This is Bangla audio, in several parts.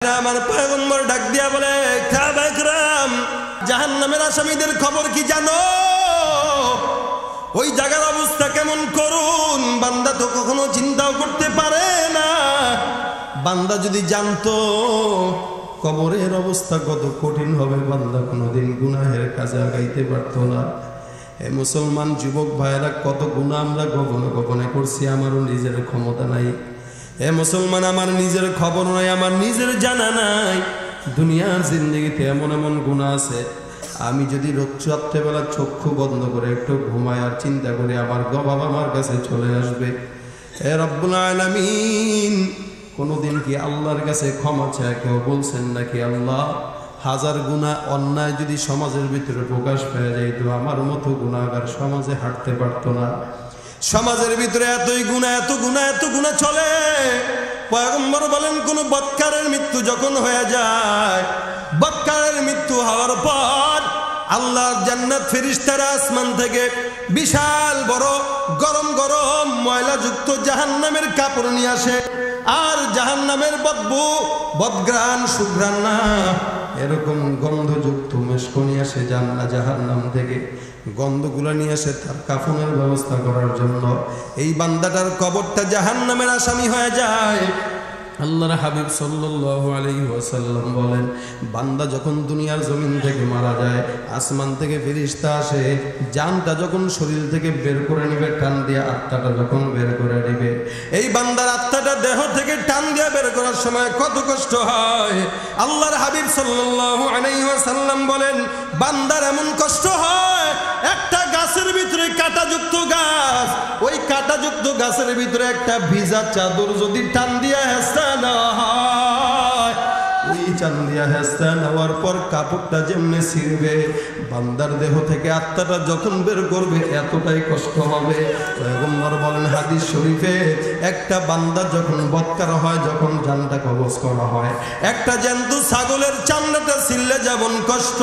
আমার পয়গম্বর ডাক দিয়া বলে, সাহাবা ইকরাম, জাহান্নামের আসামীদের খবর কি জানো? ওই জায়গার অবস্থা কেমন করুন, বান্দা তো কখনো চিন্তাও করতে পারে না। বান্দা যদি জানতো কবরের অবস্থা কত কঠিন হবে, বান্দা কোনোদিন গুনাহের কাজে আগাইতে পারতো না। এ মুসলমান যুবক ভাইয়েরা, কত গুনাহ আমরা গোপনে গোপনে করছি, আমারও নিজের ক্ষমতা নাই। এ মুসলমান, আমার নিজের খবর নাই, আমার নিজের জানা নাই। দুনিয়ার জিন্দেগিতে এমন এমন গুনাহ আছে, আমি যদি রাত্রেবেলা চক্ষু বন্ধ করে একটু ঘুমাই আর চিন্তা করি আমার বাবা আমার কাছে চলে আসবে। হে রব্বুল আলামিন, কোনোদিন কি আল্লাহর কাছে ক্ষমা চায় কেউ বলছেন নাকি? আল্লাহ, হাজার গুনাহ অন্যায় যদি সমাজের ভিতরে প্রকাশ পেয়ে যাইতো, আমার মতো গুনাহগার সমাজে হাঁটতে পারতো না। সমাজের ভিতরে এতই গুনাহ, এত গুনাহ, এত গুনাহ চলে। পয়গম্বর বলেন, কোন বদকারের মৃত্যু যখন হয়ে যায়, বদকারের মৃত্যু হওয়ার পর আল্লাহর জান্নাত ফেরেশতারা আসমান থেকে বিশাল বড় গরম গরম ময়লাযুক্ত জাহান্নামের কাপড় নিয়ে আসে। আর জাহান্নামের বদবু, বদঘ্রাণ, সুঘ্রাণ না, এরকম গন্ধযুক্ত মেশক নিয়ে আসে জাহান্নাম থেকে। গন্ধগুলা নিয়ে আসে তার কাফনের ব্যবস্থা করার জন্য। এই বান্দাটার কবরটা জাহান্নামের আসামি হয়ে যায়। আল্লাহর হাবিব সাল্লাল্লাহু আলাইহি ওয়াসাল্লাম বলেন, বান্দা যখন দুনিয়ার জমিন থেকে মারা যায়, আসমান থেকে ফেরেশতা আসে, জানটা যখন শরীর থেকে বের করে নেবে, টান দিয়ে আত্মাটা যখন বের করে নেবে, এই বান্দার আত্মাটা দেহ থেকে টান দিয়ে বের করার সময় কত কষ্ট হয়। আল্লাহর হাবিব সাল্লাল্লাহু আলাইহি ওয়াসাল্লাম বলেন, বান্দার এমন কষ্ট হয়, একটা গাছের ভিতরে কাঁটাযুক্ত গাছ, ওই কাঁটাযুক্ত গাছের ভিতরে একটা ভিজা চাদর যদি টান দিয়া হেঁচড়া নেওয়া হয়, ওই টান দিয়া হেঁচড়া নেওয়ার পর কাপড়টা যেমনি ছিঁড়বে, বান্দার দেহ থেকে আত্মাটা যখন বের করবে এতটাই কষ্ট হবে। পয়গম্বর বলেন হাদিস শরীফে, একটা বান্দা যখন বদকার হয়, যখন জানটা কবজ করা হয়, একটা জ্যান্ত ছাগলের চামড়াটা ছিঁড়লে যেমন কষ্ট,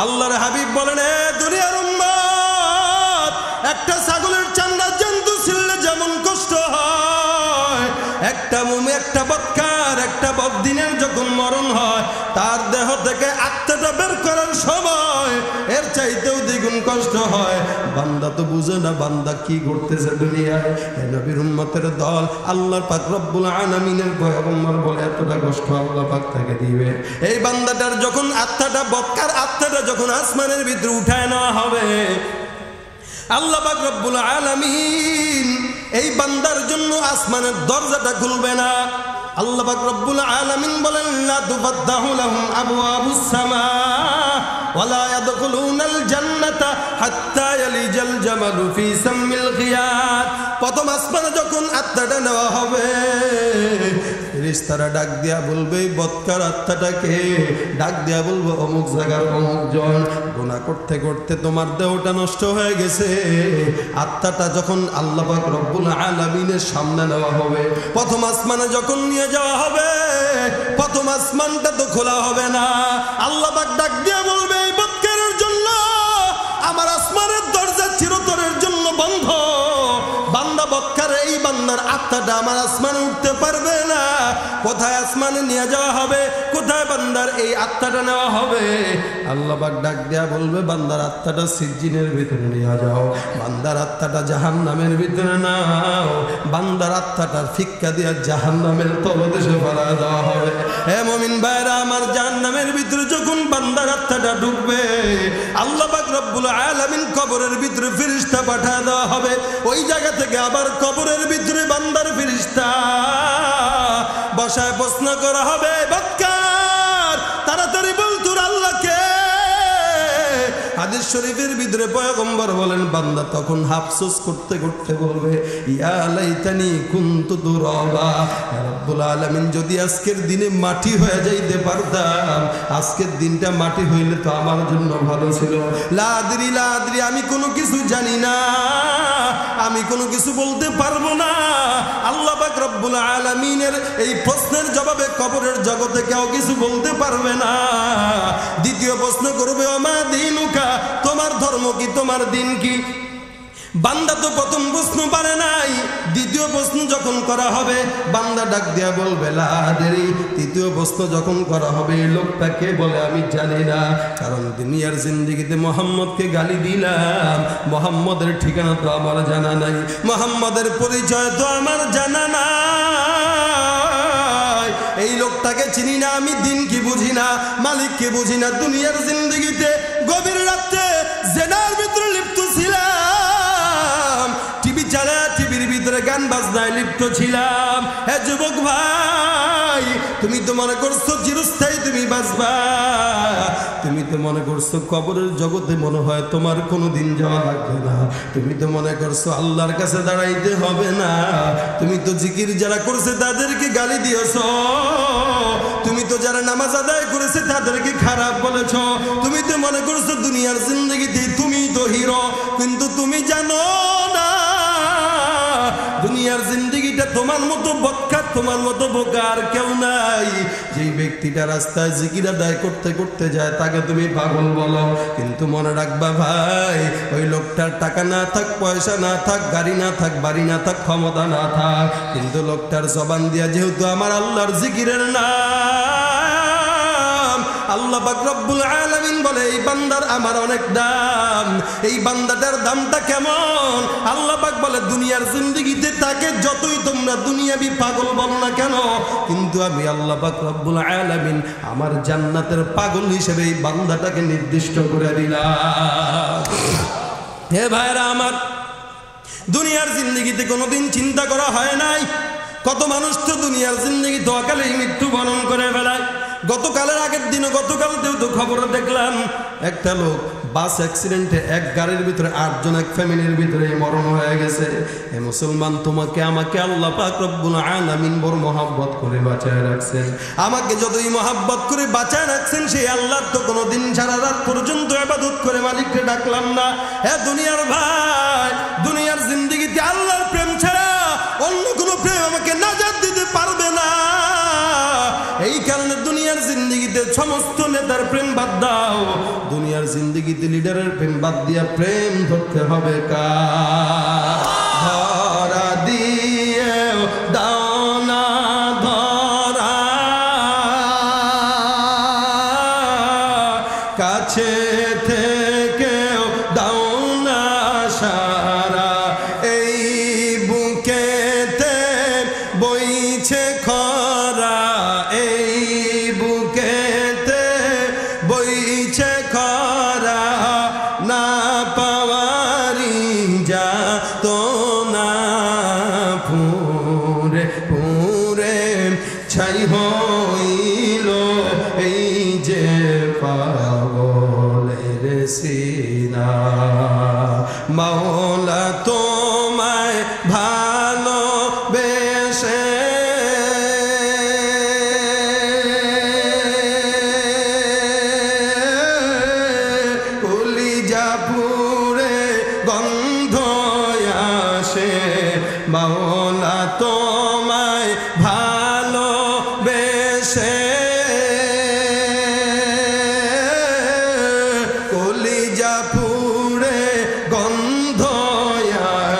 আল্লাহর হাবিব বলেন, এ দুনিয়ার উম্মত, একটা ছাগলের চামড়া জন্তু ছিঁড়লে যেমন কষ্ট হয়, একটা মুমিন, একটা বদকার, একটা বদদিনের যখন মরণ হয়, তার দেহ থেকে আত্মাটা বের করার সময় এর চাইতেও দ্বিগুণ কষ্ট হয়। বান্দা তো বুঝে না বান্দা কি করতেছে দুনিয়ায়। হে নবীর উম্মতের দল, আল্লাহ পাক রব্বুল আলামিনের পয়গম্বর বলে এতটা কষ্ট আল্লাহ পাক তাকে দিবে। এই বান্দাটার যখন আত্মাটা, বদকার আত্মাটা যখন আসমানের ভিতরে উঠায় নেওয়া হবে, আল্লাহ পাক রব্বুল আলামিন এই বান্দার জন্য আসমানের দরজাটা খুলবে না। আল্লাহ পাক রব্বুল আলামিন বলেন, লা তুফাত্তাহু লাহুম আবওয়াবুস সামা ওয়া লা ইয়াদখুলুনাল জান্নাতা হাত্তা ইয়ালিজাল জামালু ফি সাম্মিল খিয়াত। প্রথম আসমানে যখন আত্মাটা নেওয়া হবে, ফেরেশতারা ডাক দিয়া বলবে, বদকার আত্মাটাকে ডাক দিয়া বলবো, অমুক জায়গার অমুক জন, গুনাহ করতে করতে তোমার দেহটা নষ্ট হয়ে গেছে। আত্মাটা যখন আল্লাহ পাক রব্বুল আলামিনের সামনে নেওয়া হবে, প্রথম আসমানে যখন নিয়ে যাওয়া হবে, প্রথম আসমানটা তো খোলা হবে না। আল্লাহ পাক ডাক দিয়া বলবে, এই বদকারের জন্য আমার আসমানের দরজা চিরতরের জন্য বন্ধ। বান্দা বদকার, এই বান্দার আত্মাটা আমার আসমানে উঠতে পারবে না। কোথায় আসমানে নিয়ে যাওয়া হবে, কোথায় বান্দার এই আত্মাটা নেওয়া হবে? আল্লাহ পাক ডাক দেয়া বলবে, বান্দার আত্মাটা সিজ্জিনের ভিতরে নিয়ে যাও, বান্দার আত্মাটা জাহান্নামের ভিতরে নাও, বান্দার আত্মাটা ফিক্কা দিয়া জাহান্নামের তলদেশে ফেলা দেওয়া হবে। হে মুমিন ভাইরা আমার, জাহান্নামের ভিতরে যখন বান্দার আত্মাটা ঢুকবে, আল্লাহ পাক রব্বুল আলামিন কবরের ভিতরে ফেরেশতা পাঠিয়ে দেওয়া হবে। ওই জায়গা থেকে আবার কবরের ভিতরে বান্দার ফেরেশতা বসায় প্রশ্ন করা হবে, বদকার তাড়াতাড়ি বল তোর আল্লাহকে। হাদিস শরীফের ভিতরে পয়গম্বর বলেন, বান্দা তখন আফসোস করতে করতে বলবে, ইয়া লাইতানি কুনতু তুরাবা, রব্বুল আলামিন যদি আজকের দিনে মাটি হয়ে যাইতে পারতাম, আজকের দিনটা মাটি হইলে তো আমার জন্য ভালো ছিল। লা আদরি, লা আদরি, আমি কোনো কিছু জানি না, আমি কোনো কিছু বলতে পারবো না। আল্লাহ পাক রব্বুল আলামিনের এই প্রশ্নের জবাবে কবরের জগতে কেউ কিছু বলতে পারবে না। দ্বিতীয় প্রশ্ন করবে, ওমা দীনুকা, তোমার ধর্ম কি, তোমার দিন কি? বান্দা তো প্রথম প্রশ্ন পারে নাই, দ্বিতীয় প্রশ্ন যখন করা হবে বান্দা ডাক দিয়া বলবে লা আদরি। তৃতীয় প্রশ্ন যখন করা হবে এই লোকটাকে বলে আমি জানি না, কারণ দুনিয়ার জিন্দেগিতে মোহাম্মদকে গালি দিলাম, মোহাম্মদের ঠিকানা তো আমার জানা নাই, মোহাম্মদের পরিচয় তো আমার জানা নাই, এই লোকটাকে চিনি না, আমি দিন কি বুঝি না, মালিককে বুঝি না। দুনিয়ার জিন্দেগিতে গভীর রাতে জেনার ভিতরে লিপ্ত ছিলাম, টিভি চালা টিভির ভিতরে গান বাজনায় লিপ্ত ছিলাম। হে যুবক ভাই, তুমি তো মনে করছো চিরস্থায়ী তুমি বাঁচবা, তুমি তো মনে করছো কবরের জগতে মনে হয় তোমার কোনো দিন যাওয়া লাগবে না, তুমি তো মনে করছো আল্লাহর কাছে দাঁড়াইতে হবে না, তুমি তো জিকির যারা করছে তাদেরকে গালি দিয়েছ, তুমি তো যারা নামাজ আদায় করেছে তাদেরকে খারাপ বলেছ, তুমি তো মনে করছো দুনিয়ার জিন্দগিতে তুমি তো হিরো, কিন্তু তুমি জানো না দুনিয়ার জিন্দগিটা তোমার মতো বদকার, তোমার মতো বোকার কেউ নাই। যেই ব্যক্তিটা রাস্তায় জিকির আদায় করতে করতে যায় তাকে তুমি পাগল বলো, কিন্তু মনে রাখবা ভাই, ওই লোকটার টাকা না থাক, পয়সা না থাক, গাড়ি না থাক, বাড়ি না থাক, ক্ষমতা না থাক, কিন্তু লোকটার জবান দিয়া যেহেতু আমার আল্লাহর জিকিরের নাম, আল্লাহ পাক রব্বুল আলামিন বলে এই বান্দার আমার অনেক দাম। এই বান্দাটার দামটা কেমন? আল্লাহ পাক বলে দুনিয়ার জিন্দেগিতে তাকে যতই তোমরা দুনিয়াবি পাগল বলো না কেন, কিন্তু আমি আল্লাহ পাক রব্বুল আলামিন আমার জান্নাতের পাগল হিসেবে এই বান্দাটাকে নির্দিষ্ট করে দিলাম। হে ভাইরা আমার, দুনিয়ার জিন্দেগিতে কোনোদিন চিন্তা করা হয় নাই, কত মানুষ তো দুনিয়ার জিন্দেগি দোয়াকালে মৃত্যুবরণ করে ফেলায়। গতকালের আগের দিনও গতকালতেও তো খবরে দেখলাম একটা লোক বাস অ্যাক্সিডেন্টে এক গাড়ির ভিতরে 8 জন এক ফ্যামিলির ভিতরে মরণ হয়ে গেছে। হে মুসলমান, তোমাকে আমাকে আল্লাহ পাক রব্বুল আলামিন বড় মহব্বত করে বাঁচায় রাখছেন, আমাকে যতই মহব্বত করে বাঁচায় রাখছেন সেই আল্লাহর তো কোনোদিন সারা রাত পর্যন্ত ইবাদত করে মালিককে ডাকলাম না। হে দুনিয়ার ভাই, দুনিয়ার জিন্দেগিতে আল্লাহর প্রেম ছাড়া অন্য কোনো প্রেম আমাকে নাজাত দিতে পারবে না। এই কারণে দুনিয়ার জিন্দেগিতে সমস্ত নেতার প্রেম বাদ দাও, দুনিয়ার জিন্দেগিতে লিডারের প্রেম বাদ দিয়া প্রেম ধরতে হবে কার? ধরা দিয়ে দাও না ধরা, কাছে থেকেও দাও না সারা, এই বুকেতে বইছে খরা, এই বুকেতে বইছে খরা, না পাওয়ারি যা তো না পুরে পুরে ছাই হইল এই যে পাগলের সিনা, মাওলা তোমায় ভালোবেসে পুরে গন্ধ আসে, মাওলা তোমায় ভালোবেসে কলিজা পুরে গন্ধ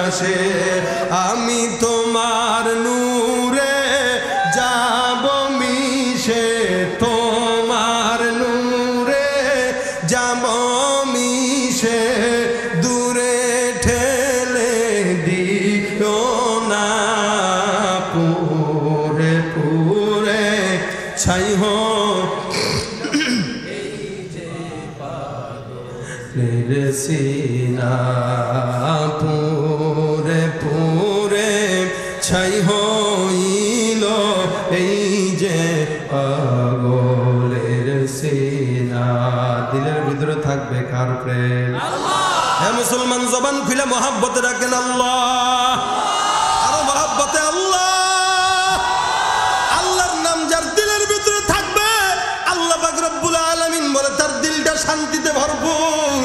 আসে, আমি তোমার নূরে যাব মিশে, তোমার নূরে যাব মিশে, দূরে ঠেলে দিও না পুরে পুরে ছাই হো সিনা, পুরে পুরে ছাই হইল এই যে পাগলের সিনা। দিলের ভিতরে থাকবে কার প্রেম? হে মুসলমান, জবান খুলে মহাব্বতে রাখেন আল্লাহ, আরো মহাব্বতে আল্লাহ। আল্লাহর নাম যার দিলের ভিতরে থাকবে আল্লাহ পাক রব্বুল আলামিন বলে তার দিলটা শান্তিতে ভরপুর।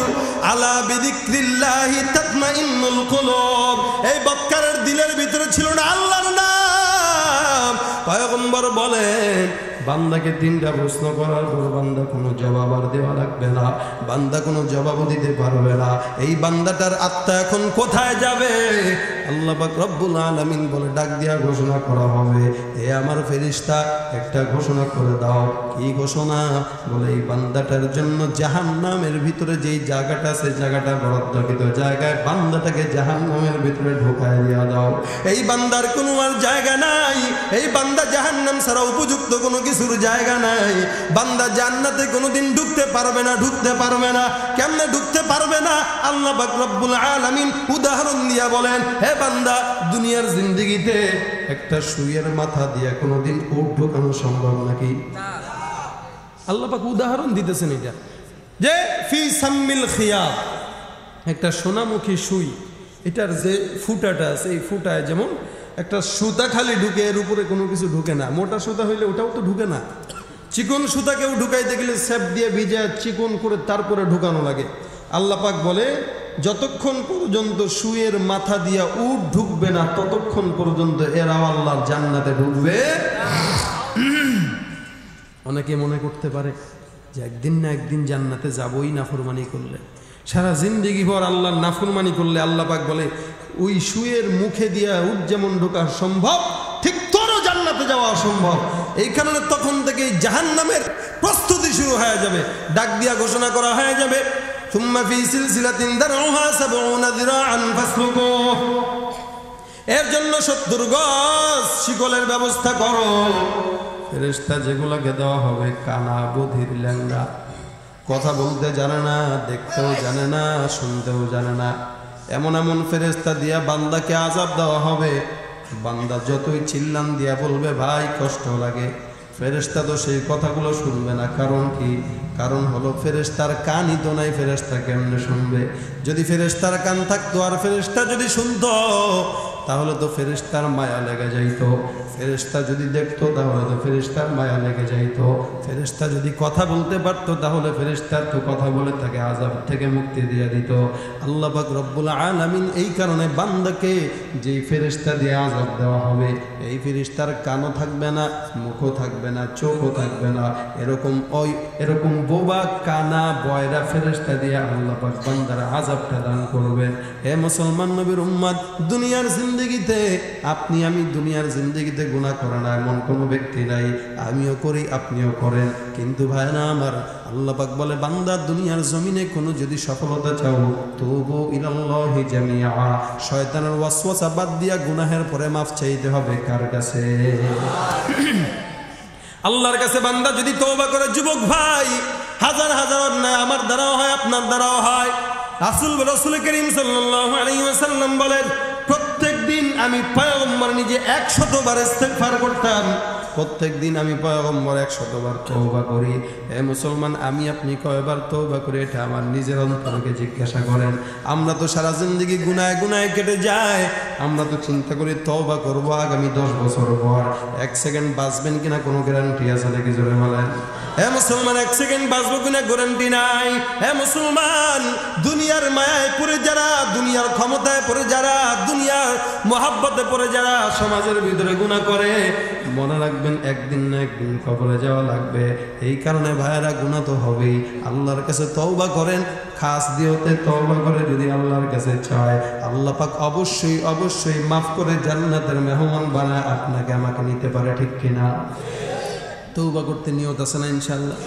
আলা বিযিকরিল্লাহি তাতমাইন্নুল কুলুব। এই বক্কারের দিলের ভিতরে ছিল না আল্লাহর নাম। পয়গম্বর বলেন বান্দাকে 3টা প্রশ্ন করার পর বান্দা কোনো জবাব আর দেওয়া লাগবে না, বান্দা কোনো জবাবও দিতে পারবে না। এই বান্দাটার আত্মা এখন কোথায় যাবে? আল্লাহ পাক রব্বুল আলামিন বলে ডাক দিয়া ঘোষণা করা হবে, এ আমার ফেরেশতা একটা ঘোষণা করে দাও। কি ঘোষণা? বলে এই বান্দাটার জন্য জাহান্নামের ভিতরে যেই জায়গাটা আছে, জায়গাটা বরাদ্দকৃত জায়গায় বান্দাটাকে জাহান্নামের ভিতরে ঢোকায় দিয়া দাও। এই বান্দার কোনো আর জায়গা নাই, এই বান্দা জাহান্নাম ছাড়া উপযুক্ত কোনো কিছুর জায়গা নাই। বান্দা জান্নাতে কোনোদিন ঢুকতে পারবে না, ঢুকতে পারবে না। কেমনে ঢুকতে পারবে না? আল্লাহ পাক রব্বুল আলামিন উদাহরণ দিয়া বলেন, হে বান্দা, দুনিয়ার জিন্দেগিতে একটা সুইয়ের মাথা দিয়া কোনোদিন উট ঢোকানো সম্ভব নাকি? আল্লাহ পাক উদাহরণ দিতেছেন এটা, যে ফি সাম্মিল খিয়াব, একটা সোনামুখী সুই, এটার যে ফুটাটা আছে এই ফুটায় যেমন একটা সুতা খালি ঢুকে, এর উপরে কোনো কিছু ঢুকে না। মোটা সুতা হইলে ওটাও তো ঢুকে না। চিকন সুতা কেউ ঢুকাইতে গেলে সেপ দিয়ে ভিজে চিকন করে তারপরে ঢুকানো লাগে। আল্লাহ পাক বলে, যতক্ষণ পর্যন্ত সুয়ের মাথা দিয়া উট ঢুকবে না ততক্ষণ পর্যন্ত এরাও আল্লাহর জান্নাতে ঢুকবে। অনেকে মনে করতে পারে যে একদিন না একদিন জান্নাতে যাবই নাফরমানি করলে, সারা জিন্দেগি ভর আল্লাহর নাফরমানি করলে। আল্লাহ পাক বলে, ওই সুয়ের মুখে দিয়া উট যেমন ঢোকা সম্ভব, ঠিক তোরও জান্নাতে যাওয়া অসম্ভব। এই কারণে তখন থেকে জাহান্নামের প্রস্তুতি শুরু হয়ে যাবে, ডাক দিয়া ঘোষণা করা হয়ে যাবে, সুম্মা ফি সিলসিলাতিন দারউহা 70 যিরাআন ফাসলুকুহ। এর জন্য 70 গজ শিকলের ব্যবস্থা করো। ফেরেশতা যেগুলোকে দেওয়া হবে কানা, বধির, ল্যাংড়া, কথা বলতে জানে না, দেখতেও জানে না, শুনতেও জানে না, এমন এমন ফেরেশতা দিয়া বান্দাকে আযাব দেওয়া হবে। বান্দা যতই চিল্লান দিয়া বলবে ভাই কষ্ট লাগে, ফেরেশতা তো সেই কথাগুলো শুনবে না। কারণ কি? কারণ হলো ফেরেশতার কানই তো নাই, ফেরেশতা কেমনে শুনবে? যদি ফেরেশতার কান থাকতো আর ফেরেশতা যদি শুনতো তাহলে তো ফেরেশতার মায়া লেগে যাইতো। ফেরেশতা যদি দেখতো তাহলে তো ফেরেশতার মায়া লেগে যাইতো। ফেরেশতা যদি কথা বলতে পারতো তাহলে ফেরেশতার তো কথা বলে তাকে আযাব থেকে মুক্তি দিয়ে দিত। আল্লাহ পাক রব্বুল আলামিন এই কারণে বান্দাকে যেই ফেরেশতা দিয়ে আযাব দেওয়া হবে, এই ফেরেশতার কানও থাকবে না, মুখও থাকবে না, চোখও থাকবে না, এরকম বোবা কানা বয়রা ফেরেশতা দিয়ে আল্লাহ পাক বান্দার আযাবটা দান করবেন। হে মুসলমান নবীর উম্মত, দুনিয়ার জিন্দেগিতে আপনি আমি দুনিয়ার জিন্দেগিতে গুনাহ করে না এমন কোনো ব্যক্তি নাই। আমিও করি, আপনিও করেন, কিন্তু ভাই না আমার, আল্লাহ পাক বলে বান্দা দুনিয়ার জমিনে কোনো যদি সফলতা চাও, তুবু ইলাল্লাহি জামিআ, শয়তানের ওয়াসওয়াসা বাদ দিয়া গুনাহের পরে মাফ চাইতে হবে কার কাছে? আল্লাহর কাছে। বান্দা যদি তওবা করে, যুবক ভাই, হাজার হাজার অন্যায় আমার দ্বারাও হয়, আপনার দ্বারাও হয়। রাসূল করিম সাল্লাল্লাহু আলাইহি ওয়াসাল্লাম বলেন, প্রত্যেক দিন আমি পয়গম্বর নিজে 100 বার ইস্তেগফার করতাম। প্রত্যেক দিন আমি পয়গম্বর 100 বার তওবা করি। হে মুসলমান, আমি আপনি কয়বার তওবা করি এটা আমার নিজের অন্তরকে জিজ্ঞাসা করেন। আমরা তো সারা জিন্দেগি গুনায় গুনায় কেটে যায়। আমরা তো চিন্তা করি তওবা করব আগামী 10 বছর পর। 1 সেকেন্ড বাঁচবেন কিনা কোনো গ্যারান্টি আছে নাকি? জোরে বলেন। হে মুসলমান, 1 সেকেন্ড বাঁচবো কিনা গ্যারান্টি নাই। হে মুসলমান, দুনিয়ার মায়ায় পড়ে যারা, দুনিয়ার ক্ষমতায় পড়ে যারা, দুনিয়ার মহাব্বতে পড়ে যারা সমাজের ভিতরে গুনাহ করে, মনে রাখবেন একদিন না একদিন কবরে যাওয়া লাগবে। এই কারণে ভাইয়েরা গুনাহ তো হবেই। আল্লাহর কাছে তওবা করেন, খাস দিয়তে তওবা করে যদি আল্লাহর কাছে চায়, আল্লাহ পাক অবশ্যই অবশ্যই মাফ করে জান্নাতের মেহমান বানায় আপনাকে আমাকে নিতে পারে, ঠিক কিনা? তওবা করতে নিয়ত আছে না ইনশাআল্লাহ?